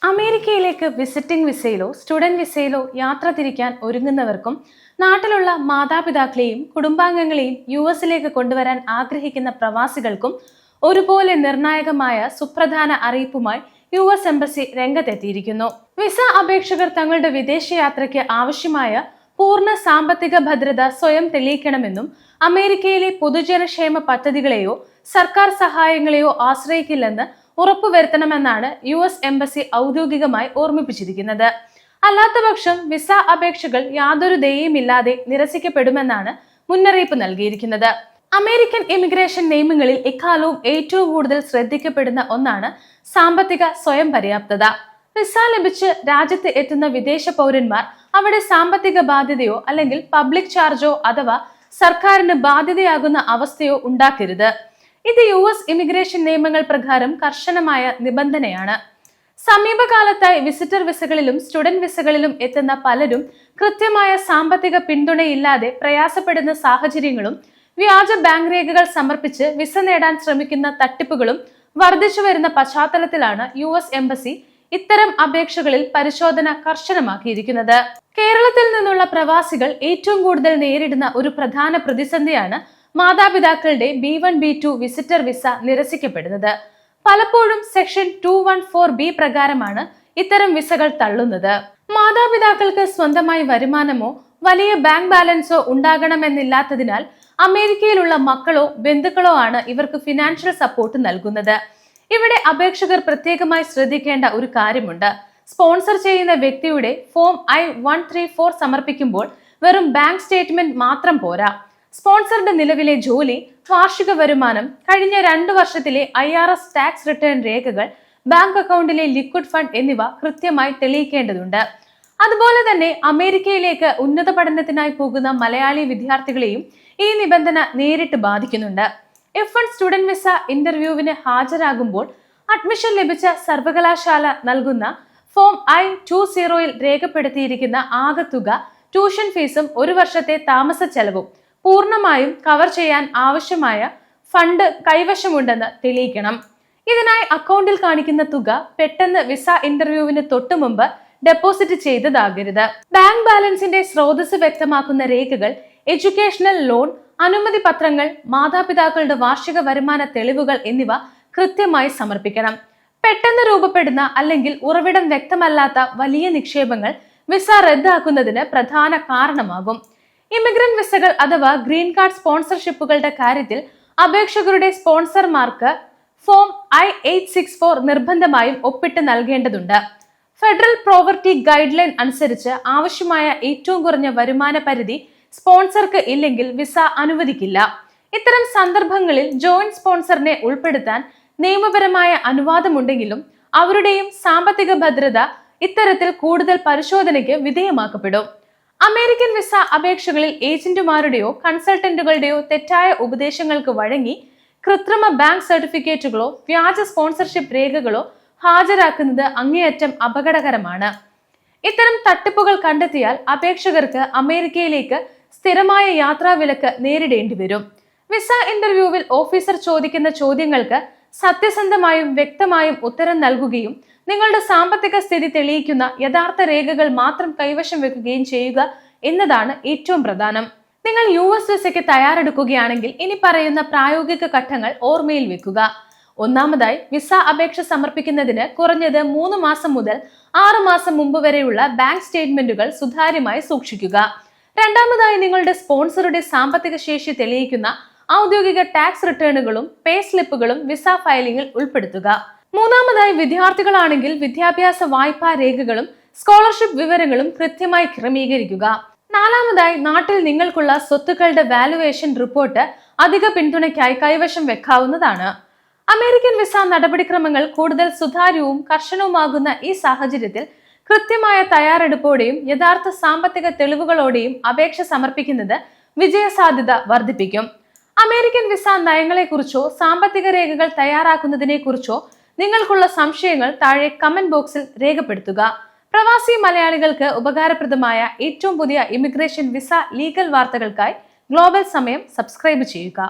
അമേരിക്കയിലേക്ക് visiting വിസയിലോ student വിസയിലോ യാത്ര തിരിക്കാൻ ഒരുങ്ങുന്നവർക്കും നാട്ടിലുള്ള മാതാപിതാക്കളെയും കുടുംബാംഗങ്ങളെയും US-ലേക്ക് കൊണ്ടുവരാൻ ആഗ്രഹിക്കുന്ന പ്രവാസികൾക്കും ഒരുപോലെ നിർണായകമായ സുപ്രധാന അറിയിപ്പുമായി US എംബസി രംഗത്തെത്തിയിരിക്കുന്നു. വിസ അപേക്ഷകർ തങ്ങളുടെ വിദേശയാത്രയ്ക്ക് ആവശ്യമായ പൂർണ്ണ സാമ്പത്തിക ഭദ്രത സ്വയം തെളിയിക്കണമെന്നും അമേരിക്കയിലെ പൊതുജനക്ഷേമ പദ്ധതികളെയോ സർക്കാർ സഹായങ്ങളെയോ ആശ്രയിക്കില്ലെന്ന് ഉറപ്പുവരുത്തണമെന്നാണ് US എംബസി ഔദ്യോഗികമായി ഓർമ്മിപ്പിച്ചിരിക്കുന്നത്. അല്ലാത്തപക്ഷം വിസ അപേക്ഷകൾ യാതൊരു ദയയുമില്ലാതെ നിരസിക്കപ്പെടുമെന്നാണ് മുന്നറിയിപ്പ് നൽകിയിരിക്കുന്നത്. അമേരിക്കൻ ഇമിഗ്രേഷൻ നിയമങ്ങളിൽ എക്കാലവും ഏറ്റവും കൂടുതൽ ശ്രദ്ധിക്കപ്പെടുന്ന ഒന്നാണ് സാമ്പത്തിക സ്വയം പര്യാപ്തത. വിസ ലഭിച്ച് രാജ്യത്ത് എത്തുന്ന വിദേശ പൗരന്മാർ അവിടെ സാമ്പത്തിക ബാധ്യതയോ അല്ലെങ്കിൽ പബ്ലിക് ചാർജോ അഥവാ സർക്കാരിന് ബാധ്യതയാകുന്ന അവസ്ഥയോ ഉണ്ടാക്കരുത്. ഇത് US ഇമിഗ്രേഷൻ നിയമങ്ങൾ പ്രകാരം കർശനമായ നിബന്ധനയാണ്. സമീപകാലത്തായി വിസിറ്റർ വിസകളിലും സ്റ്റുഡന്റ് വിസകളിലും എത്തുന്ന പലരും കൃത്യമായ സാമ്പത്തിക പിന്തുണയില്ലാതെ പ്രയാസപ്പെടുന്ന സാഹചര്യങ്ങളും വ്യാജ ബാങ്ക് രേഖകൾ സമർപ്പിച്ച് വിസ നേടാൻ ശ്രമിക്കുന്ന തട്ടിപ്പുകളും വർദ്ധിച്ചു വരുന്ന പശ്ചാത്തലത്തിലാണ് US എംബസി ഇത്തരം അപേക്ഷകളിൽ പരിശോധന കർശനമാക്കിയിരിക്കുന്നത്. കേരളത്തിൽ നിന്നുള്ള പ്രവാസികൾ ഏറ്റവും കൂടുതൽ നേരിടുന്ന ഒരു പ്രധാന പ്രതിസന്ധിയാണ് മാതാപിതാക്കളുടെ B1 B2 വിസിറ്റർ വിസ നിരസിക്കപ്പെടുന്നത്. പലപ്പോഴും സെക്ഷൻ 214B പ്രകാരമാണ് ഇത്തരം വിസകൾ തള്ളുന്നത്. മാതാപിതാക്കൾക്ക് സ്വന്തമായി വരുമാനമോ വലിയ ബാങ്ക് ബാലൻസോ ഉണ്ടാകണമെന്നില്ലാത്തതിനാൽ അമേരിക്കയിലുള്ള മക്കളോ ബന്ധുക്കളോ ആണ് ഇവർക്ക് ഫിനാൻഷ്യൽ സപ്പോർട്ട് നൽകുന്നത്. ഇവിടെ അപേക്ഷകർ പ്രത്യേകമായി ശ്രദ്ധിക്കേണ്ട ഒരു കാര്യമുണ്ട്. സ്പോൺസർ ചെയ്യുന്ന വ്യക്തിയുടെ ഫോം I-134 സമർപ്പിക്കുമ്പോൾ വെറും ബാങ്ക് സ്റ്റേറ്റ്മെന്റ് മാത്രം പോരാ. സ്പോൺസറുടെ നിലവിലെ ജോലി, വാർഷിക വരുമാനം, കഴിഞ്ഞ 2 വർഷത്തിലെ IRS ടാക്സ് റിട്ടേൺ രേഖകൾ, ബാങ്ക് അക്കൗണ്ടിലെ ലിക്വിഡ് ഫണ്ട് എന്നിവ കൃത്യമായി തെളിയിക്കേണ്ടതുണ്ട്. അതുപോലെ തന്നെ അമേരിക്കയിലേക്ക് ഉന്നത പഠനത്തിനായി പോകുന്ന മലയാളി വിദ്യാർത്ഥികളെയും ഈ നിബന്ധന നേരിട്ട് ബാധിക്കുന്നുണ്ട്. F1 സ്റ്റുഡന്റ് വിസ ഇന്റർവ്യൂവിന് ഹാജരാകുമ്പോൾ അഡ്മിഷൻ ലഭിച്ച സർവകലാശാല നൽകുന്ന ഫോം I-20ൽ രേഖപ്പെടുത്തിയിരിക്കുന്ന ആകെ തുക, ട്യൂഷൻ ഫീസും 1 വർഷത്തെ താമസ ചെലവും പൂർണ്ണമായും കവർ ചെയ്യാൻ ആവശ്യമായ ഫണ്ട് കൈവശമുണ്ടെന്ന് തെളിയിക്കണം. ഇതിനായി അക്കൗണ്ടിൽ കാണിക്കുന്ന തുക പെട്ടെന്ന് വിസ ഇന്റർവ്യൂവിന് തൊട്ടു മുമ്പ് ഡെപ്പോസിറ്റ് ചെയ്തതാകരുത്. ബാങ്ക് ബാലൻസിന്റെ സ്രോതസ് വ്യക്തമാക്കുന്ന രേഖകൾ, എഡ്യൂക്കേഷണൽ ലോൺ, അനുമതി പത്രങ്ങൾ, മാതാപിതാക്കളുടെ വാർഷിക വരുമാന തെളിവുകൾ എന്നിവ കൃത്യമായി സമർപ്പിക്കണം. പെട്ടെന്ന് രൂപപ്പെടുന്ന അല്ലെങ്കിൽ ഉറവിടം വ്യക്തമല്ലാത്ത വലിയ നിക്ഷേപങ്ങൾ വിസ റദ്ദാക്കുന്നതിന് പ്രധാന കാരണമാകും. ഇമിഗ്രന്റ് വിസകൾ അഥവാ ഗ്രീൻ കാർഡ് സ്പോൺസർഷിപ്പുകളുടെ കാര്യത്തിൽ അപേക്ഷകരുടെ സ്പോൺസർമാർക്ക് ഫോം I-864 നിർബന്ധമായും ഒപ്പിട്ട് നൽകേണ്ടതുണ്ട്. ഫെഡറൽ പോവർട്ടി ഗൈഡ് ലൈൻ അനുസരിച്ച് ആവശ്യമായ ഏറ്റവും കുറഞ്ഞ വരുമാന പരിധി സ്പോൺസർക്ക് ഇല്ലെങ്കിൽ വിസ അനുവദിക്കില്ല. ഇത്തരം സന്ദർഭങ്ങളിൽ ജോയിന്റ് സ്പോൺസറിനെ ഉൾപ്പെടുത്താൻ നിയമപരമായ അനുവാദമുണ്ടെങ്കിലും അവരുടെയും സാമ്പത്തിക ഭദ്രത ഇത്തരത്തിൽ കൂടുതൽ പരിശോധനയ്ക്ക് വിധേയമാക്കപ്പെടും. അമേരിക്കൻ വിസ അപേക്ഷകളിൽ ഏജന്റുമാരുടെയോ കൺസൾട്ടന്റുകളുടെയോ തെറ്റായ ഉപദേശങ്ങൾക്ക് വഴങ്ങി കൃത്രിമ ബാങ്ക് സർട്ടിഫിക്കറ്റുകളോ വ്യാജ സ്പോൺസർഷിപ്പ് രേഖകളോ ഹാജരാക്കുന്നത് അങ്ങേയറ്റം അപകടകരമാണ്. ഇത്തരം തട്ടിപ്പുകൾ കണ്ടെത്തിയാൽ അപേക്ഷകർക്ക് അമേരിക്കയിലേക്ക് സ്ഥിരമായ യാത്രാവിലക്ക് നേരിടേണ്ടി വരും. വിസ ഇന്റർവ്യൂവിൽ ഓഫീസർ ചോദിക്കുന്ന ചോദ്യങ്ങൾക്ക് സത്യസന്ധമായും വ്യക്തമായും ഉത്തരം നൽകുകയും നിങ്ങളുടെ സാമ്പത്തിക സ്ഥിതി തെളിയിക്കുന്ന യഥാർത്ഥ രേഖകൾ മാത്രം കൈവശം വെക്കുകയും ചെയ്യുക എന്നതാണ് ഏറ്റവും പ്രധാനം. നിങ്ങൾ US വിസയ്ക്ക് തയ്യാറെടുക്കുകയാണെങ്കിൽ ഇനി പറയുന്ന പ്രായോഗിക ഘട്ടങ്ങൾ ഓർമ്മയിൽ വെക്കുക. ഒന്നാമതായി, വിസ അപേക്ഷ സമർപ്പിക്കുന്നതിന് കുറഞ്ഞത് 3 മാസം മുതൽ 6 മാസം മുമ്പ് വരെയുള്ള ബാങ്ക് സ്റ്റേറ്റ്മെന്റുകൾ സുതാര്യമായി സൂക്ഷിക്കുക. രണ്ടാമതായി, നിങ്ങളുടെ സ്പോൺസറുടെ സാമ്പത്തിക ശേഷി തെളിയിക്കുന്ന ഔദ്യോഗിക ടാക്സ് റിട്ടേണുകളും പേ സ്ലിപ്പുകളും വിസ ഫയലിംഗിൽ ഉൾപ്പെടുത്തുക. മൂന്നാമതായി, വിദ്യാർത്ഥികളാണെങ്കിൽ വിദ്യാഭ്യാസ വായ്പാ രേഖകളും സ്കോളർഷിപ്പ് വിവരങ്ങളും കൃത്യമായി ക്രമീകരിക്കുക. നാലാമതായി, നാട്ടിൽ നിങ്ങൾക്കുള്ള സ്വത്തുക്കളുടെ വാലുവേഷൻ റിപ്പോർട്ട് അധിക പിന്തുണയ്ക്കായി കൈവശം വെക്കാവുന്നതാണ്. അമേരിക്കൻ വിസ നടപടിക്രമങ്ങൾ കൂടുതൽ സുതാര്യവും കർശനവുമാകുന്ന ഈ സാഹചര്യത്തിൽ കൃത്യമായ തയ്യാറെടുപ്പോടെയും യഥാർത്ഥ സാമ്പത്തിക തെളിവുകളോടെയും അപേക്ഷ സമർപ്പിക്കുന്നത് വിജയസാധ്യത വർദ്ധിപ്പിക്കും. അമേരിക്കൻ വിസ നയങ്ങളെക്കുറിച്ചോ സാമ്പത്തിക രേഖകൾ തയ്യാറാക്കുന്നതിനെ കുറിച്ചോ നിങ്ങൾക്കുള്ള സംശയങ്ങൾ താഴെ കമന്റ് ബോക്സിൽ രേഖപ്പെടുത്തുക. പ്രവാസി മലയാളികൾക്ക് ഉപകാരപ്രദമായ ഏറ്റവും പുതിയ ഇമിഗ്രേഷൻ, വിസ, ലീഗൽ വാർത്തകൾക്കായി ഗ്ലോബൽ സമയം സബ്സ്ക്രൈബ് ചെയ്യുക.